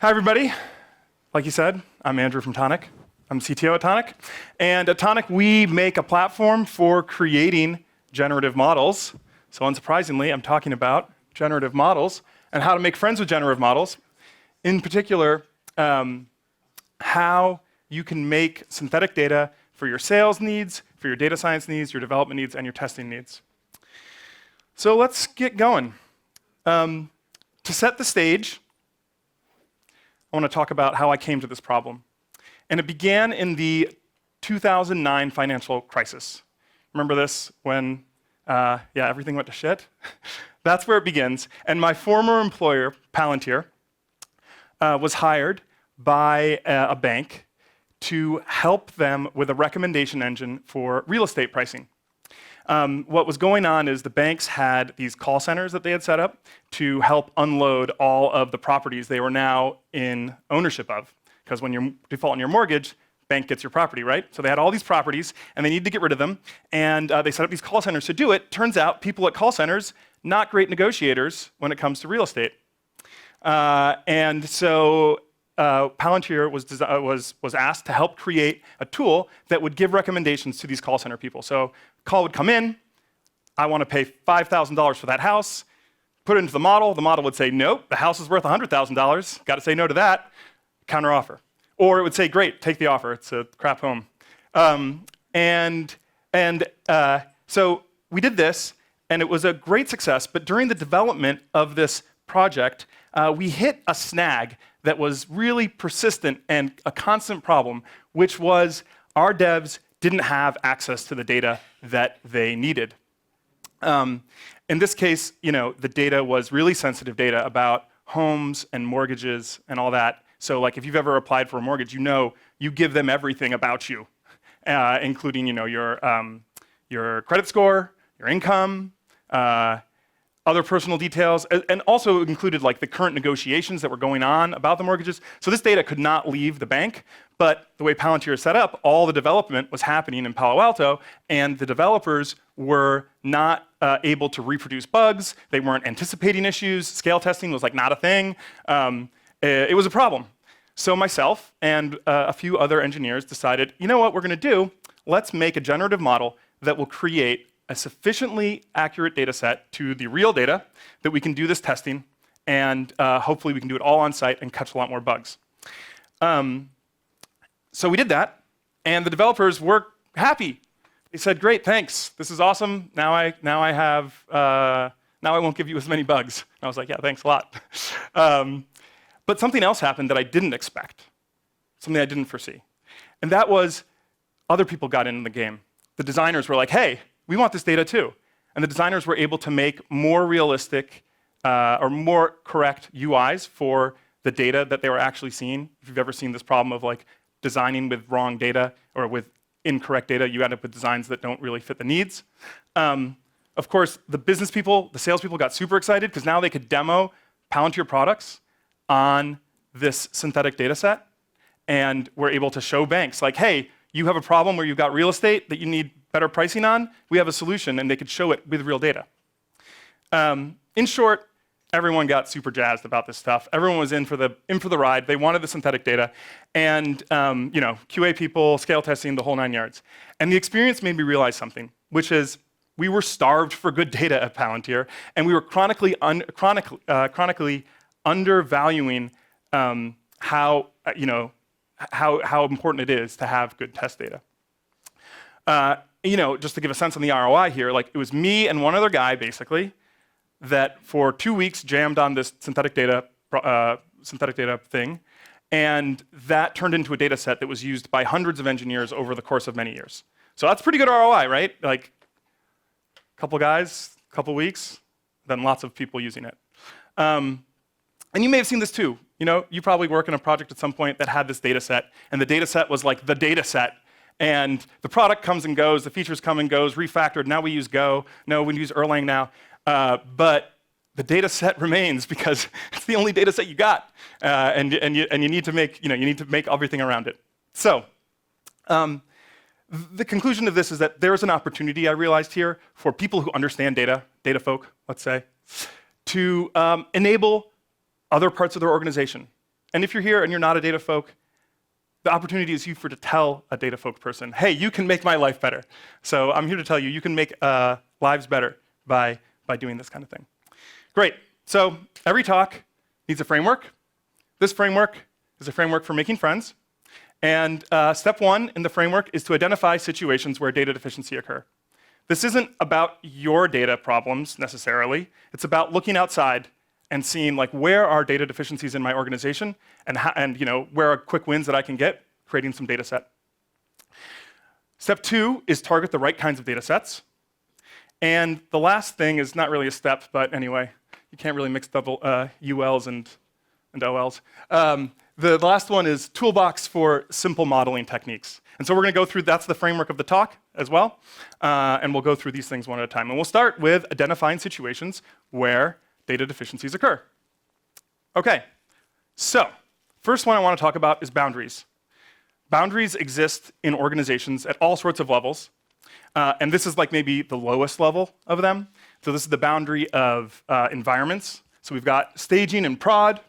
Hi, everybody. Like you said, I'm Andrew from Tonic. I'm CTO at Tonic. And at Tonic, we make a platform for creating generative models. So unsurprisingly, I'm talking about generative models and how to make friends with generative models. In particular, how you can make synthetic data for your sales needs, for your data science needs, your development needs, and your testing needs. So let's get going. To set the stage, I want to talk about how I came to this problem. And it began in the 2009 financial crisis. Remember this when, everything went to shit? That's where it begins. And my former employer, Palantir, was hired by a bank to help them with a recommendation engine for real estate pricing. What was going on is the banks had these call centers that they had set up to help unload all of the properties they were now in ownership of. Because when you default on your mortgage, bank gets your property, right? So they had all these properties, and they needed to get rid of them. And they set up these call centers to do it. Turns out people at call centers, not great negotiators when it comes to real estate. And so Palantir was asked to help create a tool that would give recommendations to these call center people. So call would come in, I want to pay $5,000 for that house, put it into the model would say, nope, the house is worth $100,000, got to say no to that, counter offer. Or it would say, great, take the offer, it's a crap home. So we did this, and it was a great success, but during the development of this project, we hit a snag that was really persistent and a constant problem, which was our devs didn't have access to the data that they needed. In this case, the data was really sensitive data about homes and mortgages and all that. So like if you've ever applied for a mortgage, you give them everything about you, including your credit score, your income, other personal details, and also included like the current negotiations that were going on about the mortgages. So this data could not leave the bank, but the way Palantir is set up, all the development was happening in Palo Alto, and the developers were not able to reproduce bugs. They weren't anticipating issues. Scale testing was like not a thing. It was a problem. So myself and a few other engineers decided, you know what we're going to do? Let's make a generative model that will create a sufficiently accurate data set to the real data that we can do this testing, and hopefully we can do it all on site and catch a lot more bugs. So we did that, and the developers were happy. They said, great, thanks, this is awesome. Now I won't give you as many bugs. And I was like, yeah, thanks a lot. But something else happened that I didn't expect, something I didn't foresee. And that was other people got into the game. The designers were like, hey, we want this data too. And the designers were able to make more realistic or more correct UIs for the data that they were actually seeing. If you've ever seen this problem of like designing with wrong data or with incorrect data, you end up with designs that don't really fit the needs. Of course, the business people, the salespeople got super excited because now they could demo Palantir products on this synthetic data set, and were able to show banks like, hey, you have a problem where you've got real estate that you need better pricing on, we have a solution, and they could show it with real data. In short, everyone got super jazzed about this stuff. Everyone was in for the ride. They wanted the synthetic data, and QA people, scale testing, the whole 9 yards. And the experience made me realize something, which is we were starved for good data at Palantir, and we were chronically undervaluing how important it is to have good test data. Just to give a sense on the ROI here, like it was me and one other guy basically that for 2 weeks jammed on this synthetic data thing, and that turned into a data set that was used by hundreds of engineers over the course of many years. So that's pretty good ROI, right? Like a couple guys, a couple weeks, then lots of people using it. And you may have seen this too. You probably work in a project at some point that had this data set, and the data set was like the data set. And the product comes and goes, the features come and goes, refactored. Now we use Go. No, we use Erlang now. But the data set remains because it's the only data set you got, and you need to make everything around it. So the conclusion of this is that there's an opportunity I realized here for people who understand data folk, let's say, to enable other parts of their organization And if you're here and you're not a data folk, the opportunity is you to tell a data folk person, hey, you can make my life better. So I'm here to tell you, you can make lives better by doing this kind of thing. Great. So every talk needs a framework. This framework is a framework for making friends. And step one in the framework is to identify situations where data deficiency occur. This isn't about your data problems necessarily. It's about looking outside and seeing like where are data deficiencies in my organization and where are quick wins that I can get, creating some data set. Step two is target the right kinds of data sets. And the last thing is not really a step, but anyway, you can't really mix double ULs and OLs. The last one is toolbox for simple modeling techniques. And so we're going to go through, that's the framework of the talk as well. And we'll go through these things one at a time. And we'll start with identifying situations where data deficiencies occur. Okay, so first one I want to talk about is boundaries. Boundaries exist in organizations at all sorts of levels. And this is like maybe the lowest level of them. So this is the boundary of environments. So we've got staging and prod,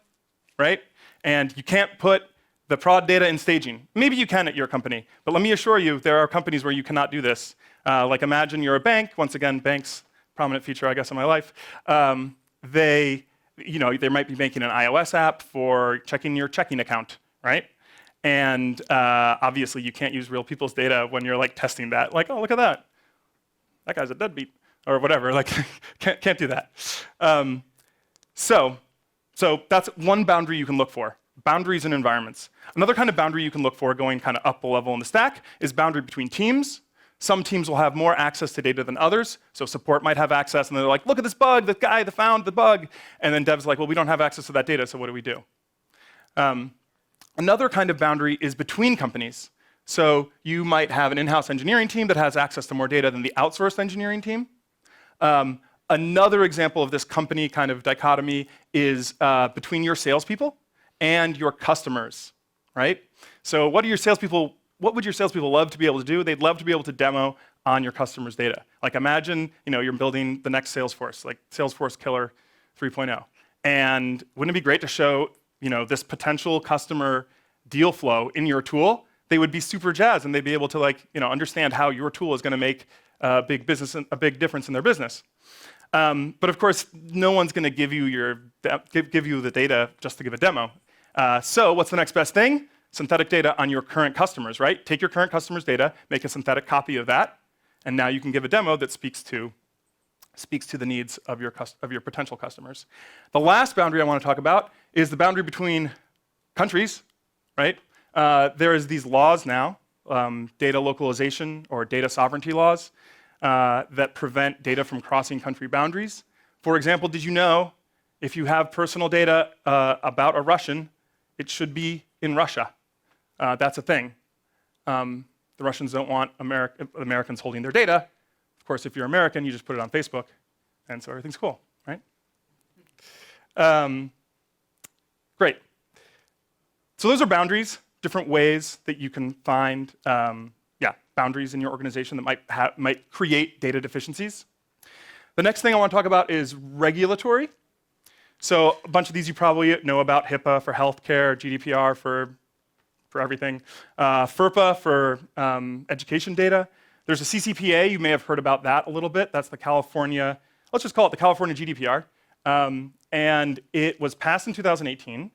right? And you can't put the prod data in staging. Maybe you can at your company, but let me assure you, there are companies where you cannot do this. Like imagine you're a bank. Once again, banks, prominent feature, I guess, in my life. They might be making an iOS app for checking your checking account, right? And obviously, you can't use real people's data when you're like testing that. Like, oh, look at that. That guy's a deadbeat, or whatever. Like, can't do that. So that's one boundary you can look for. Boundaries in environments. Another kind of boundary you can look for, going kind of up a level in the stack, is boundary between teams. Some teams will have more access to data than others. So support might have access, and they're like, look at this bug, this guy that found the bug. And then dev's like, well, we don't have access to that data, so what do we do? Another kind of boundary is between companies. So you might have an in-house engineering team that has access to more data than the outsourced engineering team. Another example of this company kind of dichotomy is between your salespeople and your customers, right? So what would your salespeople love to be able to do? They'd love to be able to demo on your customers' data. Like imagine, you're building the next Salesforce, like Salesforce Killer 3.0. And wouldn't it be great to show, this potential customer deal flow in your tool? They would be super jazzed, and they'd be able to understand how your tool is going to make a big difference in their business. But of course, no one's going to give you the data just to give a demo. So what's the next best thing? Synthetic data on your current customers, right? Take your current customers' data, make a synthetic copy of that, and now you can give a demo that speaks to the needs of your potential customers. The last boundary I want to talk about is the boundary between countries, right? There is these laws now, data localization or data sovereignty laws, that prevent data from crossing country boundaries. For example, did you know if you have personal data about a Russian, it should be in Russia? That's a thing. The Russians don't want Americans holding their data. Of course, if you're American, you just put it on Facebook, and so everything's cool, right? Great. So those are boundaries, different ways that you can find boundaries in your organization that might create data deficiencies. The next thing I want to talk about is regulatory. So a bunch of these you probably know about: HIPAA for healthcare, GDPR for everything, FERPA for education data. There's a CCPA. You may have heard about that a little bit. That's the California, let's just call it the California GDPR. And it was passed in 2018,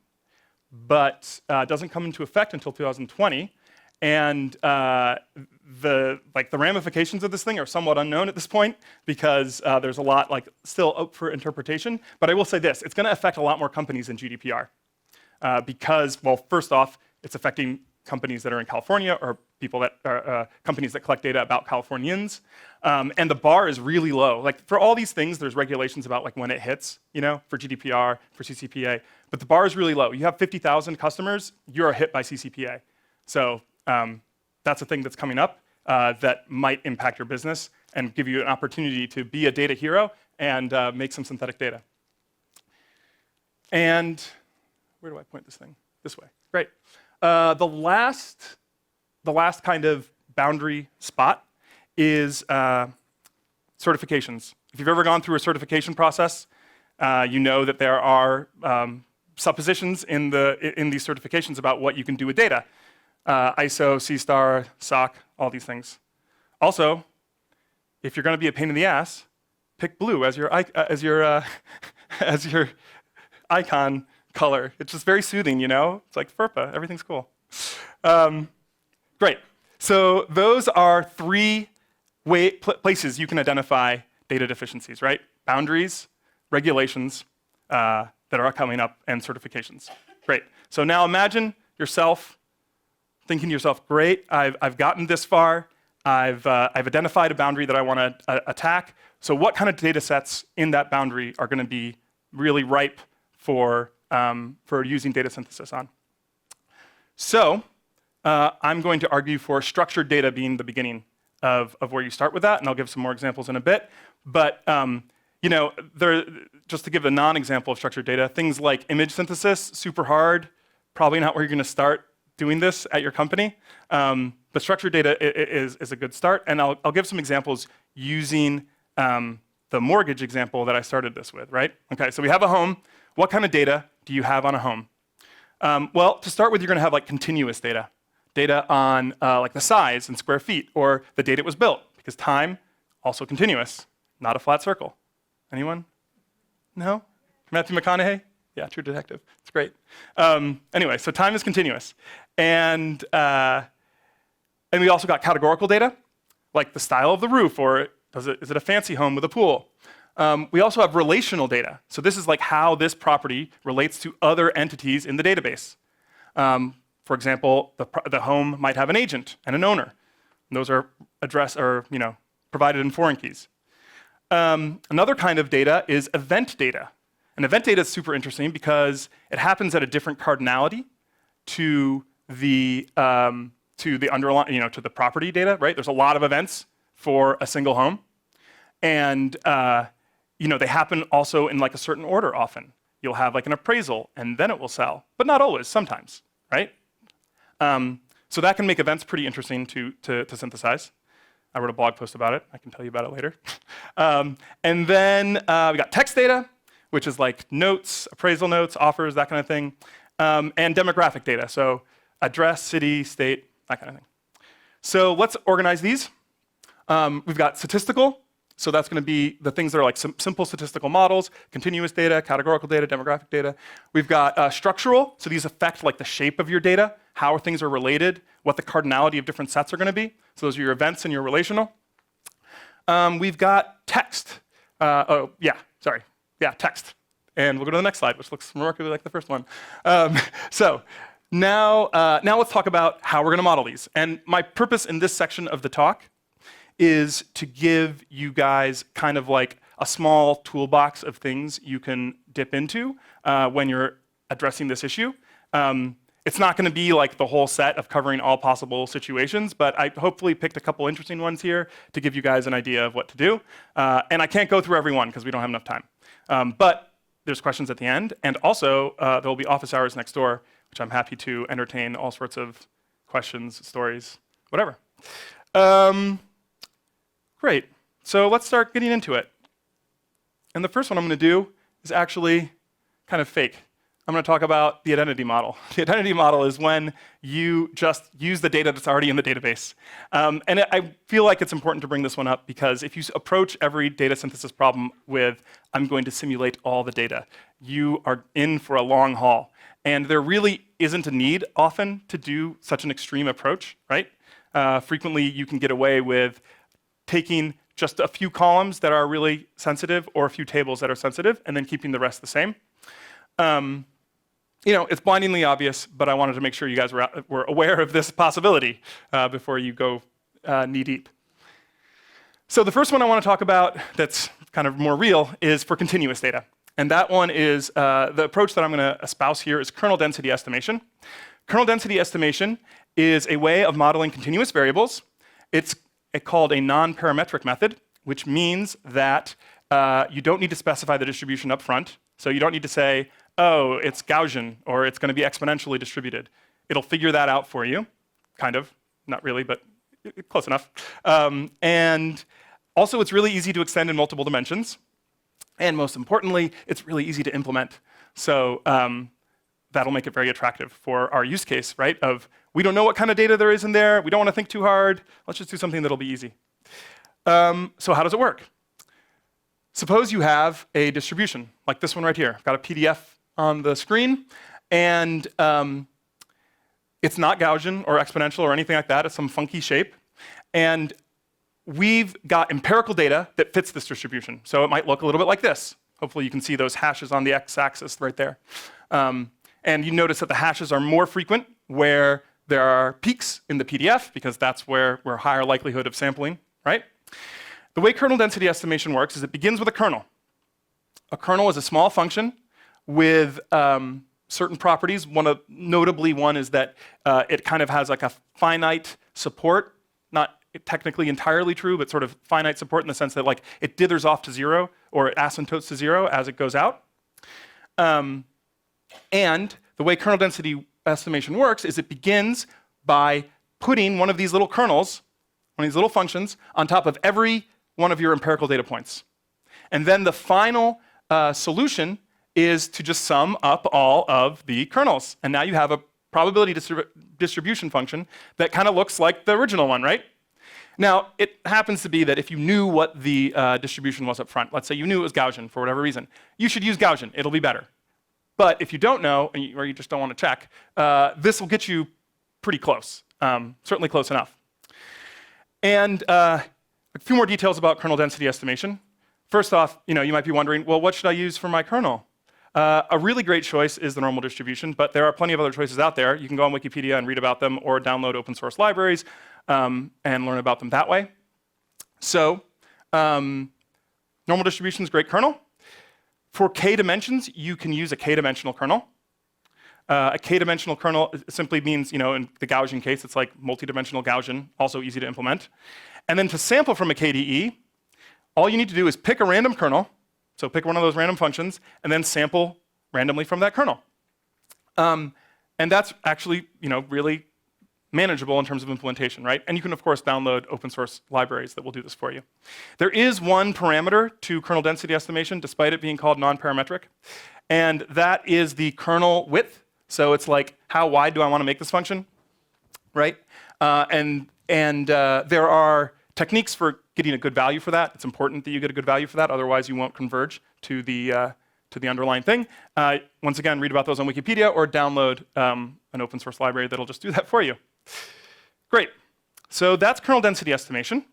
but doesn't come into effect until 2020. And the ramifications of this thing are somewhat unknown at this point, because there's a lot still up for interpretation. But I will say this: it's going to affect a lot more companies than GDPR, because, well, first off, it's affecting companies that are in California, or companies that collect data about Californians, and the bar is really low. Like for all these things, there's regulations about when it hits, for GDPR, for CCPA, but the bar is really low. You have 50,000 customers, you're hit by CCPA. So that's a thing that's coming up that might impact your business and give you an opportunity to be a data hero and make some synthetic data. And where do I point this thing? This way. Great. The last kind of boundary spot is certifications. If you've ever gone through a certification process, you know that there are suppositions in these certifications about what you can do with data. ISO, C-star, SOC, all these things. Also, if you're going to be a pain in the ass, pick blue as your as your icon color. It's just very soothing, you know? It's like FERPA, everything's cool. Great. So those are three places you can identify data deficiencies, right? Boundaries, regulations that are coming up, and certifications. Great. So now imagine yourself thinking to yourself, great, I've gotten this far. I've identified a boundary that I want to attack. So what kind of data sets in that boundary are going to be really ripe for using data synthesis on? So I'm going to argue for structured data being the beginning of where you start with that, and I'll give some more examples in a bit. But just to give a non-example of structured data, things like image synthesis, super hard, probably not where you're going to start doing this at your company. But structured data is a good start, and I'll give some examples using the mortgage example that I started this with, right? Okay, so we have a home. What kind of data do you have on a home? Well, to start with, you're going to have like continuous data on like the size in square feet, or the date it was built, because time, also continuous, not a flat circle. Anyone? No? Matthew McConaughey? Yeah, True Detective. It's great. Anyway, so time is continuous. And we also got categorical data, like the style of the roof, or is it a fancy home with a pool? We also have relational data. So this is like how this property relates to other entities in the database. For example, the home might have an agent and an owner. And those are provided in foreign keys. Another kind of data is event data. And event data is super interesting because it happens at a different cardinality to the underlying, to the property data, right? There's a lot of events for a single home, and they happen also in like a certain order. Often, you'll have like an appraisal, and then it will sell, but not always. Sometimes, right? So that can make events pretty interesting to synthesize. I wrote a blog post about it. I can tell you about it later. And then we got text data, which is like notes, appraisal notes, offers, that kind of thing, and demographic data, so address, city, state, that kind of thing. So let's organize these. We've got statistical, so that's going to be the things that are like simple statistical models, continuous data, categorical data, demographic data. We've got structural, so these affect like the shape of your data, how things are related, what the cardinality of different sets are going to be. So those are your events and your relational. We've got text. Text. And we'll go to the next slide, which looks remarkably like the first one. So now let's talk about how we're going to model these. And my purpose in this section of the talk is to give you guys kind of like a small toolbox of things you can dip into when you're addressing this issue. It's not going to be like the whole set of covering all possible situations, but I hopefully picked a couple interesting ones here to give you guys an idea of what to do. And I can't go through every one because we don't have enough time. But there's questions at the end, and also there will be office hours next door, which I'm happy to entertain all sorts of questions, stories, whatever. Great. So let's start getting into it. And the first one I'm going to do is actually kind of fake. I'm going to talk about the identity model. The identity model is when you just use the data that's already in the database. And I feel like it's important to bring this one up because if you approach every data synthesis problem with, I'm going to simulate all the data, you are in for a long haul. And there really isn't a need often to do such an extreme approach, right? Frequently, you can get away with taking just a few columns that are really sensitive or a few tables that are sensitive and then keeping the rest the same. It's blindingly obvious, but I wanted to make sure you guys were aware of this possibility before you go knee deep. So the first one I want to talk about that's kind of more real is for continuous data. And that one is, the approach that I'm going to espouse here is kernel density estimation. Kernel density estimation is a way of modeling continuous variables. It's called a non-parametric method, which means that you don't need to specify the distribution up front. So you don't need to say, oh, it's Gaussian, or it's going to be exponentially distributed. It'll figure that out for you, kind of. Not really, but close enough. And also, it's really easy to extend in multiple dimensions. And most importantly, it's really easy to implement. So that'll make it very attractive for our use case, right? Of we don't know what kind of data there is in there. We don't want to think too hard. Let's just do something that'll be easy. So how does it work? Suppose you have a distribution, like this one right here. I've got a PDF on the screen, and it's not Gaussian or exponential or anything like that. It's some funky shape. And we've got empirical data that fits this distribution. So it might look a little bit like this. Hopefully you can see those hashes on the x-axis right there. And you notice that the hashes are more frequent where there are peaks in the PDF, because that's where we're higher likelihood of sampling, right? The way kernel density estimation works is it begins with a kernel. A kernel is a small function with certain properties. Notably one is that it kind of has like a finite support, not technically entirely true, but sort of finite support in the sense that like it dithers off to zero or it asymptotes to zero as it goes out. And the way kernel density estimation works is it begins by putting one of these little kernels, one of these little functions, on top of every one of your empirical data points. And then the final solution is to just sum up all of the kernels. And now you have a probability distribution function that kind of looks like the original one, right? Now, it happens to be that if you knew what the distribution was up front, let's say you knew it was Gaussian for whatever reason, you should use Gaussian. It'll be better. But if you don't know, or you just don't want to check, this will get you pretty close, certainly close enough. And a few more details about kernel density estimation. First off, you might be wondering, well, what should I use for my kernel? A really great choice is the normal distribution, but there are plenty of other choices out there. You can go on Wikipedia and read about them, or download open source libraries and learn about them that way. So normal distribution is great kernel. For k dimensions, you can use a k-dimensional kernel. A k-dimensional kernel simply means, in the Gaussian case, it's like multi-dimensional Gaussian, also easy to implement. And then to sample from a KDE, all you need to do is pick a random kernel, so pick one of those random functions, and then sample randomly from that kernel. And that's actually, really manageable in terms of implementation, right? And you can, of course, download open source libraries that will do this for you. There is one parameter to kernel density estimation, despite it being called non-parametric, and that is the kernel width. So it's like, how wide do I want to make this function, right? And there are techniques for getting a good value for that. It's important that you get a good value for that, otherwise you won't converge to the underlying thing. Once again, read about those on Wikipedia or download an open source library that'll just do that for you. Great. So that's kernel density estimation.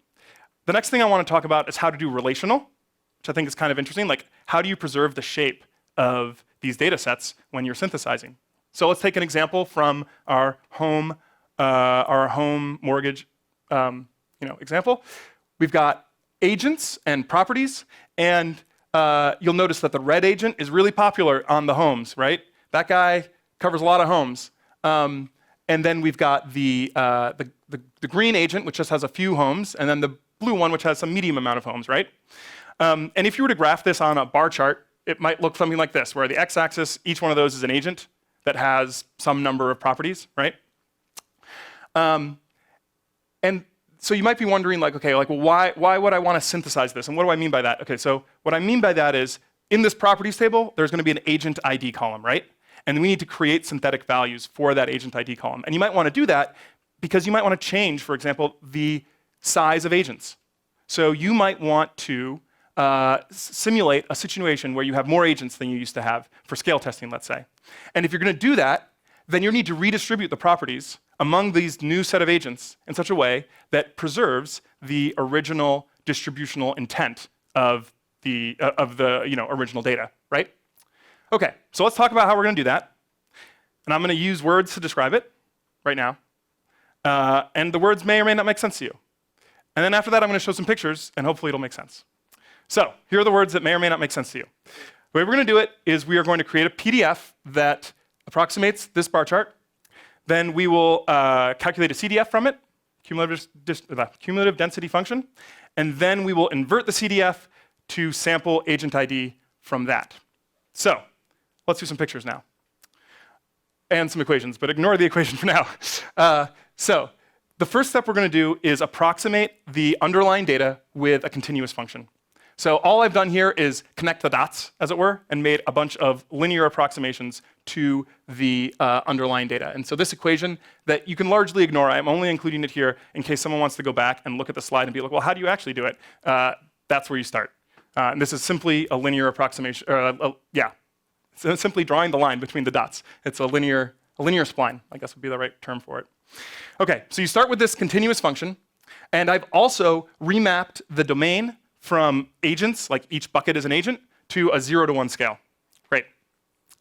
The next thing I want to talk about is how to do relational, which I think is kind of interesting. Like, how do you preserve the shape of these data sets when you're synthesizing? So let's take an example from our home mortgage example. We've got agents and properties, and you'll notice that the red agent is really popular on the homes, right? That guy covers a lot of homes. And then we've got the green agent, which just has a few homes, and then the blue one, which has some medium amount of homes, right? And if you were to graph this on a bar chart, it might look something like this, where the x-axis, each one of those is an agent that has some number of properties, right? And so you might be wondering, like, okay, like, well, why would I want to synthesize this? And what do I mean by that? Okay, so what I mean by that is, in this properties table, there's going to be an agent ID column, right? And we need to create synthetic values for that agent ID column. And you might want to do that because you might want to change, for example, the size of agents. So you might want to simulate a situation where you have more agents than you used to have for scale testing, let's say. And if you're going to do that, then you need to redistribute the properties among these new set of agents in such a way that preserves the original distributional intent of the original data, right? Okay, so let's talk about how we're going to do that. And I'm going to use words to describe it right now. And the words may or may not make sense to you. And then after that, I'm going to show some pictures, and hopefully it'll make sense. So here are the words that may or may not make sense to you. The way we're going to do it is we are going to create a PDF that approximates this bar chart. Then we will calculate a CDF from it, cumulative density function. And then we will invert the CDF to sample agent ID from that. So let's do some pictures now. And some equations, but ignore the equation for now. So the first step we're going to do is approximate the underlying data with a continuous function. So all I've done here is connect the dots, as it were, and made a bunch of linear approximations to the underlying data. And so this equation that you can largely ignore, I'm only including it here in case someone wants to go back and look at the slide and be like, well, how do you actually do it? That's where you start. And this is simply a linear approximation, so simply drawing the line between the dots. It's a linear spline, I guess would be the right term for it. Okay, so you start with this continuous function, and I've also remapped the domain from agents, like each bucket is an agent, to a 0 to 1 scale. Great.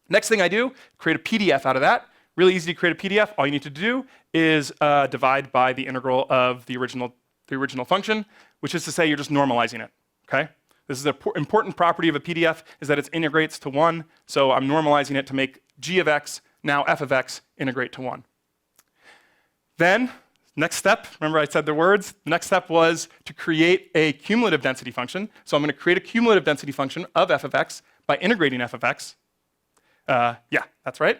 Next thing I do, create a PDF out of that. Really easy to create a PDF. All you need to do is divide by the integral of the original function, which is to say you're just normalizing it, okay? This is an important property of a PDF, is that it integrates to 1, so I'm normalizing it to make g of x, now f of x, integrate to 1. Then, next step, remember I said the words? The next step was to create a cumulative density function. So I'm going to create a cumulative density function of f of x by integrating f of x. Yeah, that's right.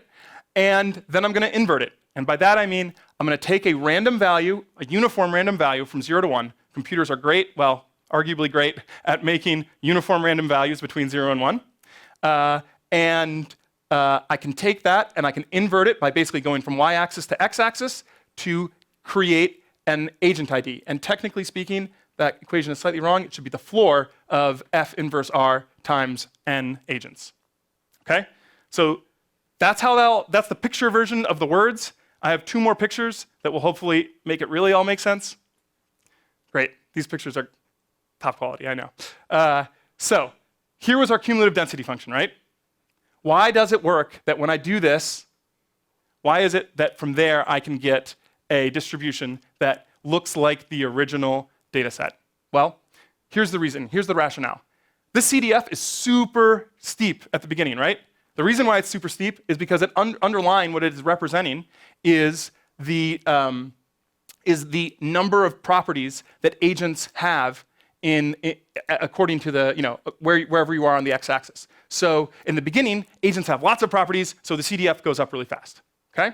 And then I'm going to invert it. And by that I mean I'm going to take a random value, a uniform random value from 0 to 1. Computers are great, well, arguably great at making uniform random values between 0 and 1. I can take that and I can invert it by basically going from y-axis to x-axis to create an agent ID. And technically speaking, that equation is slightly wrong. It should be the floor of F inverse R times n agents. Okay? So that's the picture version of the words. I have 2 more pictures that will hopefully make it really all make sense. Great. These pictures are top quality, I know. So here was our cumulative density function, right? Why does it work that when I do this, why is it that from there I can get a distribution that looks like the original data set? Well, here's the reason, here's the rationale. This CDF is super steep at the beginning, right? The reason why it's super steep is because underlying what it is representing is the number of properties that agents have according to the, wherever you are on the x-axis. So in the beginning, agents have lots of properties, so the CDF goes up really fast, okay?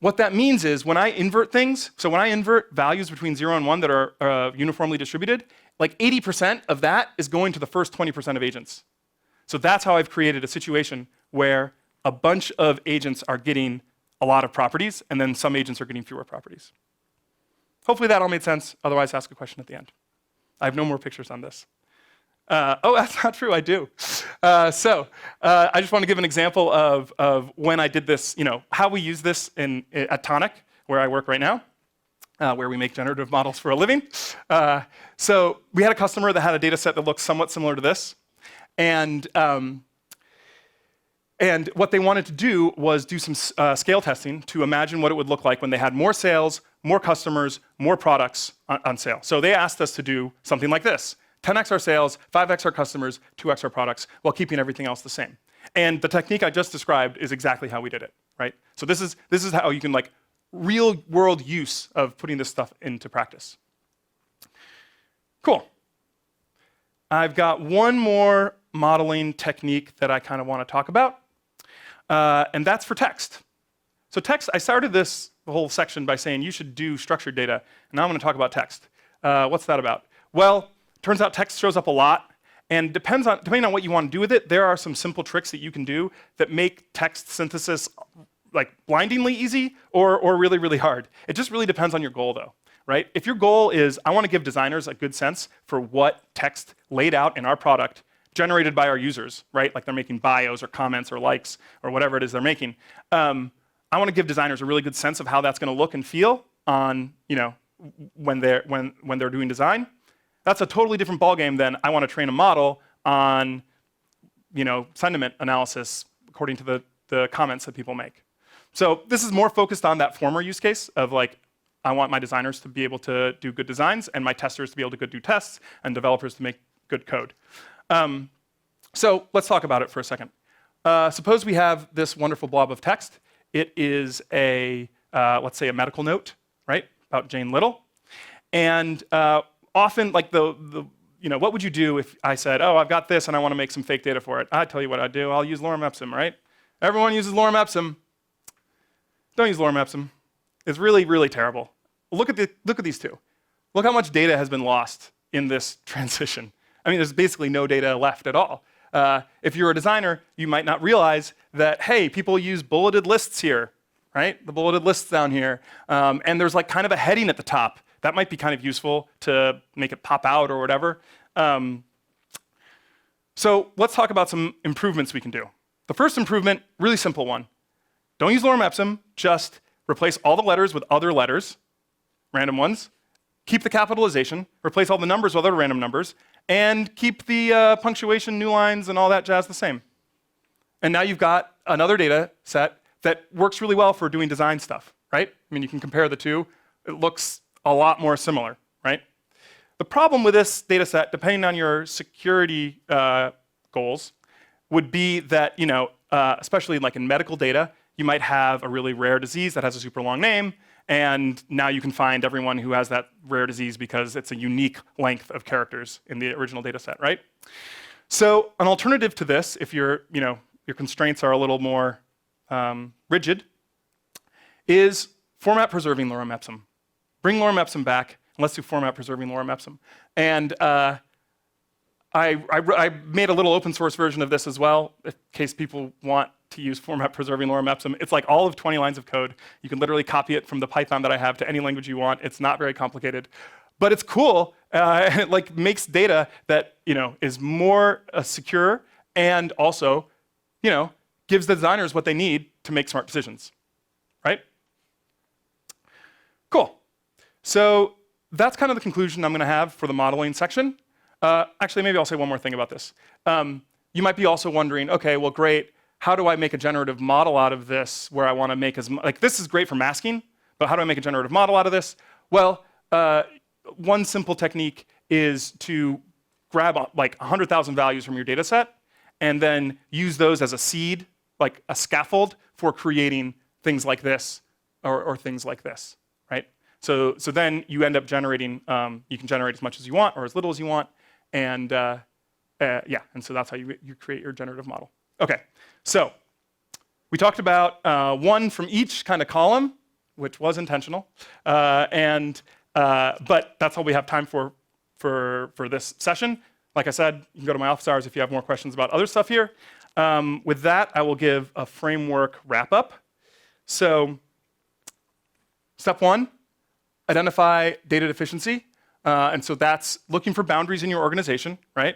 What that means is when I invert things, so when I invert values between 0 and 1 that are uniformly distributed, like 80% of that is going to the first 20% of agents. So that's how I've created a situation where a bunch of agents are getting a lot of properties, and then some agents are getting fewer properties. Hopefully that all made sense. Otherwise, ask a question at the end. I have no more pictures on this. Oh, that's not true, I do. I just want to give an example of when I did this, how we use this at Tonic, where I work right now, where we make generative models for a living. So we had a customer that had a data set that looked somewhat similar to this. And what they wanted to do was do some scale testing to imagine what it would look like when they had more sales, more customers, more products on sale. So they asked us to do something like this. 10x our sales, 5x our customers, 2x our products, while keeping everything else the same. And the technique I just described is exactly how we did it, right? So this is how you can real world use of putting this stuff into practice. Cool. I've got one more modeling technique that I kind of want to talk about, and that's for text. So text, I started the whole section by saying you should do structured data, and now I'm going to talk about text. What's that about? Well, turns out text shows up a lot, and depending on what you want to do with it, there are some simple tricks that you can do that make text synthesis blindingly easy or really, really hard. It just really depends on your goal, though, right? If your goal is, I want to give designers a good sense for what text laid out in our product generated by our users, right? Like they're making bios or comments or likes or whatever it is they're making. I want to give designers a really good sense of how that's going to look and feel on, when they're doing design. That's a totally different ballgame than I want to train a model on, sentiment analysis according to the comments that people make. So this is more focused on that former use case of I want my designers to be able to do good designs and my testers to be able to do tests and developers to make good code. So let's talk about it for a second. Suppose we have this wonderful blob of text. It is let's say a medical note, right, about Jane Little. And often, what would you do if I said, oh, I've got this and I want to make some fake data for it? I'd tell you what I'd do. I'll use lorem ipsum, right? Everyone uses lorem ipsum. Don't use lorem ipsum. It's really, really terrible. Look at these two. Look how much data has been lost in this transition. I mean, there's basically no data left at all. If you're a designer, you might not realize that, hey, people use bulleted lists here, right? The bulleted lists down here. And there's like kind of a heading at the top. That might be kind of useful to make it pop out or whatever. So let's talk about some improvements we can do. The first improvement, really simple one. Don't use lorem ipsum, just replace all the letters with other letters, random ones. Keep the capitalization, replace all the numbers with other random numbers, and keep the punctuation, new lines, and all that jazz the same. And now you've got another data set that works really well for doing design stuff, right? I mean, you can compare the two. It looks a lot more similar, right? The problem with this data set, depending on your security goals, would be that, especially like in medical data, you might have a really rare disease that has a super long name, and now you can find everyone who has that rare disease because it's a unique length of characters in the original data set, right? So an alternative to this, if your constraints are a little more rigid, is format preserving lorem ipsum. Bring lorem ipsum back, and let's do format preserving lorem ipsum. And I made a little open source version of this as well, in case people want to use format preserving lorem ipsum. It's like all of 20 lines of code. You can literally copy it from the Python that I have to any language you want. It's not very complicated, but it's cool. And it like makes data that is more secure and also gives the designers what they need to make smart decisions, right? Cool. So that's kind of the conclusion I'm going to have for the modeling section. Actually, maybe I'll say one more thing about this. You might be also wondering, okay, well, great. How do I make a generative model out of this where I want to make this is great for masking, but how do I make a generative model out of this? Well, one simple technique is to grab like 100,000 values from your data set and then use those as a seed, like a scaffold for creating things like this or things like this, right? So then you end up generating, you can generate as much as you want or as little as you want, and and so that's how you create your generative model. Okay, so we talked about one from each kind of column, which was intentional, but that's all we have time for this session. Like I said, you can go to my office hours if you have more questions about other stuff here. With that, I will give a framework wrap-up. So step one, identify data deficiency. And so that's looking for boundaries in your organization, right?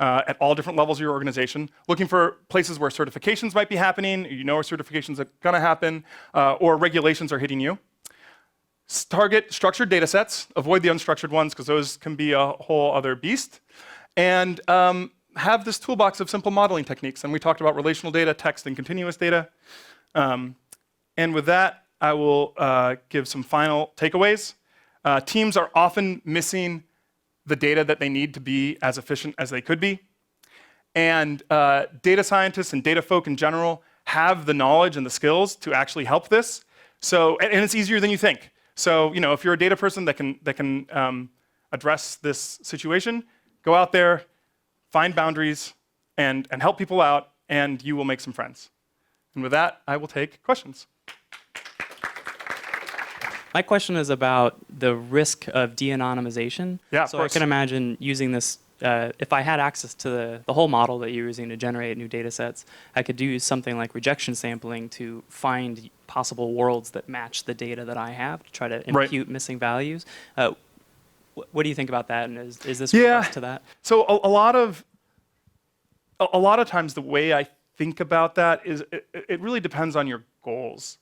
At all different levels of your organization, looking for places where certifications might be happening, where certifications are going to happen, or regulations are hitting you. Target structured data sets, avoid the unstructured ones because those can be a whole other beast. And have this toolbox of simple modeling techniques. And we talked about relational data, text, and continuous data. And with that, I will give some final takeaways. Teams are often missing the data that they need to be as efficient as they could be. And data scientists and data folk in general have the knowledge and the skills to actually help this. So, and it's easier than you think. So, if you're a data person that can address this situation, go out there, find boundaries, and help people out, and you will make some friends. And with that, I will take questions. My question is about the risk of de-anonymization. Yeah, of so course. I can imagine using this, if I had access to the whole model that you're using to generate new data sets, I could do something like rejection sampling to find possible worlds that match the data that I have to try to impute missing values. What do you think about that? And is this robust to that? So a lot of times the way I think about that is it really depends on your goals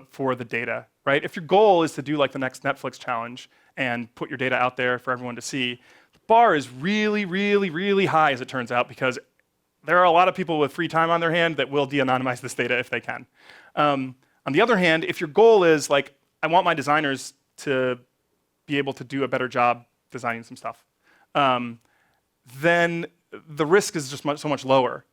for the data, right? If your goal is to do like the next Netflix challenge and put your data out there for everyone to see, the bar is really, really, really high, as it turns out, because there are a lot of people with free time on their hand that will de-anonymize this data if they can. On the other hand, if your goal is like, I want my designers to be able to do a better job designing some stuff, then the risk is just so much lower,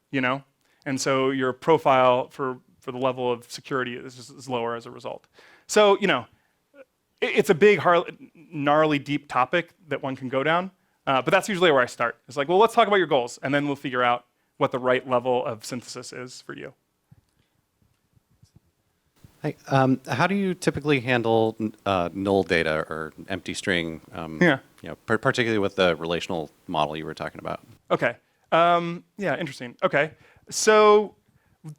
And so your profile for the level of security is lower as a result. So, it's a big, gnarly, deep topic that one can go down, but that's usually where I start. It's like, well, let's talk about your goals, and then we'll figure out what the right level of synthesis is for you. Hi. How do you typically handle null data or empty string? Yeah. Particularly with the relational model you were talking about. Okay. Yeah, interesting. Okay. So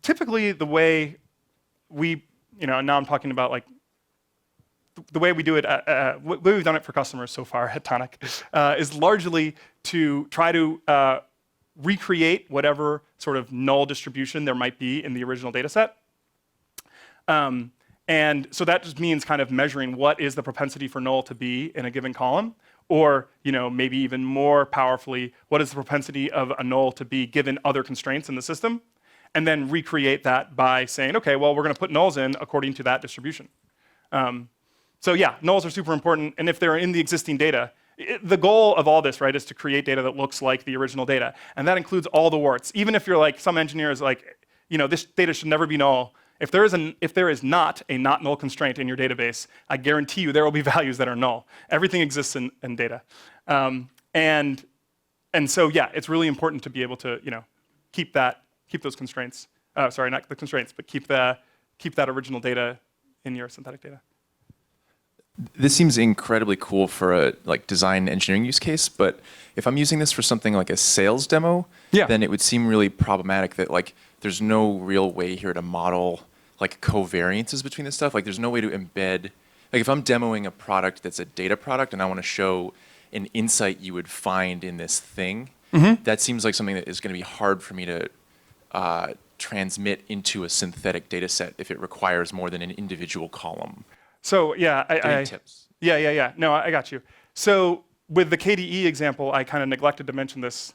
typically the way we, now I'm talking about like the way we do it, the way we've done it for customers so far at Tonic is largely to try to recreate whatever sort of null distribution there might be in the original data set. And so that just means kind of measuring what is the propensity for null to be in a given column, or maybe even more powerfully, what is the propensity of a null to be given other constraints in the system, and then recreate that by saying, okay, well, we're going to put nulls in according to that distribution. So yeah, nulls are super important, and if they're in the existing data, the goal of all this, right, is to create data that looks like the original data, and that includes all the warts. Even if you're like some engineer is like, this data should never be null. If there is not a not null constraint in your database, I guarantee you there will be values that are null. Everything exists in data, and so yeah, it's really important to be able to keep those constraints. Sorry, not the constraints, but keep that original data in your synthetic data. This seems incredibly cool for a design engineering use case, but if I'm using this for something like a sales demo, then it would seem really problematic that there's no real way here to model covariances between this stuff. There's no way to embed, if I'm demoing a product that's a data product and I want to show an insight you would find in this thing, that seems like something that is going to be hard for me to transmit into a synthetic data set if it requires more than an individual column. So yeah, Any tips? Yeah. No, I got you. So with the KDE example, I kind of neglected to mention this.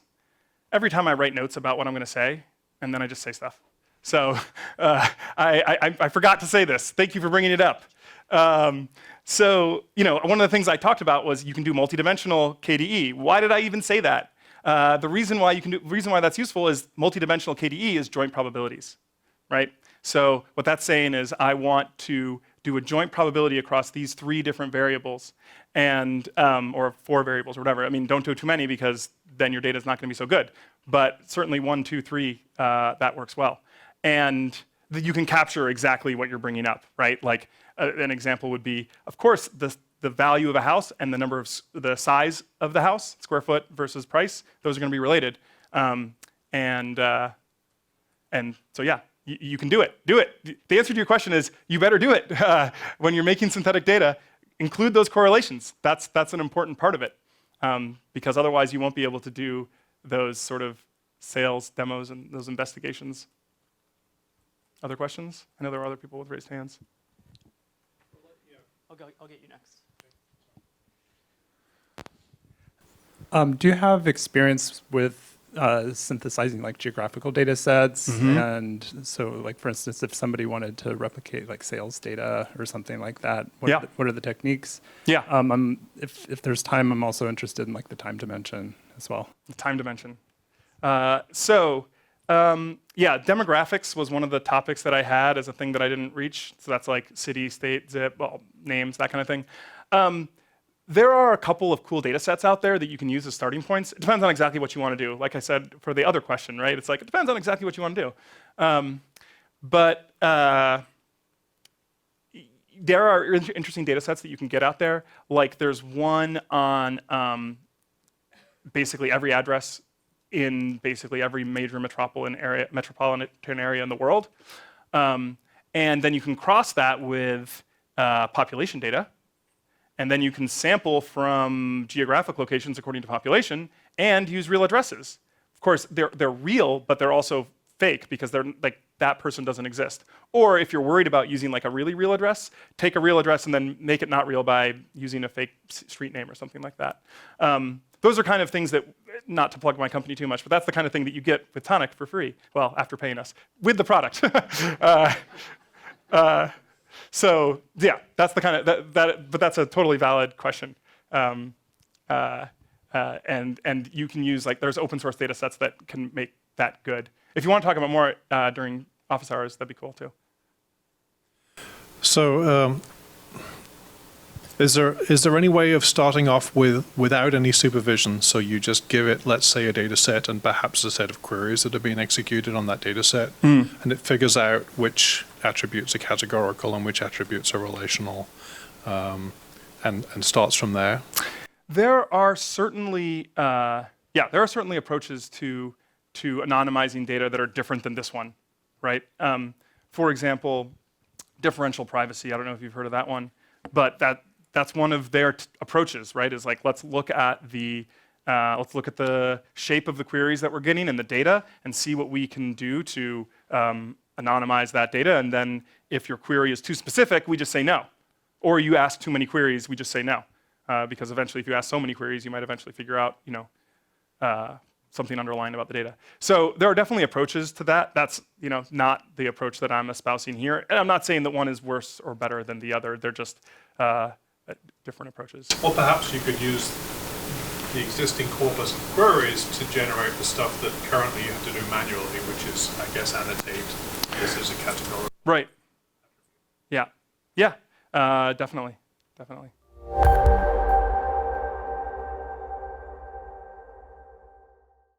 Every time I write notes about what I'm going to say, and then I just say stuff. So I forgot to say this. Thank you for bringing it up. So one of the things I talked about was you can do multidimensional KDE. Why did I even say that? The reason why that's useful is multidimensional KDE is joint probabilities, right? So what that's saying is I want to do a joint probability across these 3 different variables, and or 4 variables or whatever. I mean, don't do too many because then your data is not going to be so good. But certainly 1, 2, 3, that works well. And you can capture exactly what you're bringing up, right? Like an example would be, of course, the value of a house and the size of the house, square foot versus price, those are going to be related. And so yeah, you can do it. Do it. The answer to your question is you better do it. When you're making synthetic data, include those correlations. That's an important part of it, because otherwise you won't be able to do those sort of sales demos and those investigations. Other questions? I know there are other people with raised hands. I'll get you next. Do you have experience with synthesizing geographical data sets? And so for instance, if somebody wanted to replicate sales data or something like that, what are the techniques? Yeah. If there's time, I'm also interested in the time dimension as well. The time dimension. Yeah, demographics was one of the topics that I had as a thing that I didn't reach. So that's like city, state, zip, names, that kind of thing. There are a couple of cool data sets out there that you can use as starting points. It depends on exactly what you want to do. Like I said for the other question, right? It's it depends on exactly what you want to do. But there are interesting data sets that you can get out there. Like there's one on basically every address in basically every major metropolitan area in the world. And then you can cross that with population data. And then you can sample from geographic locations according to population and use real addresses. Of course, they're real, but they're also fake because they're that person doesn't exist. Or if you're worried about using a really real address, take a real address and then make it not real by using a fake street name or something like that. Those are kind of things that, not to plug my company too much, but that's the kind of thing that you get with Tonic for free. Well, after paying us, with the product. So yeah, that's the kind of but that's a totally valid question, and you can use there's open source data sets that can make that good. If you want to talk about more during office hours, that'd be cool too. So is there any way of starting off without any supervision? So you just give it, let's say, a data set and perhaps a set of queries that are being executed on that data set, and it figures out which attributes are categorical and which attributes are relational, and starts from there? There are certainly approaches to anonymizing data that are different than this one, right? For example, differential privacy. I don't know if you've heard of that one, but that's one of their approaches, right? Is like let's look at the shape of the queries that we're getting and the data, and see what we can do to anonymize that data. And then if your query is too specific, we just say no. Or you ask too many queries, we just say no. Because eventually, if you ask so many queries, you might eventually figure out, something underlying about the data. So there are definitely approaches to that. That's, not the approach that I'm espousing here. And I'm not saying that one is worse or better than the other. They're just different approaches. Or perhaps you could use the existing corpus of queries to generate the stuff that currently you have to do manually, which is, I guess, annotate this as a category. Right. Yeah. Yeah. Definitely.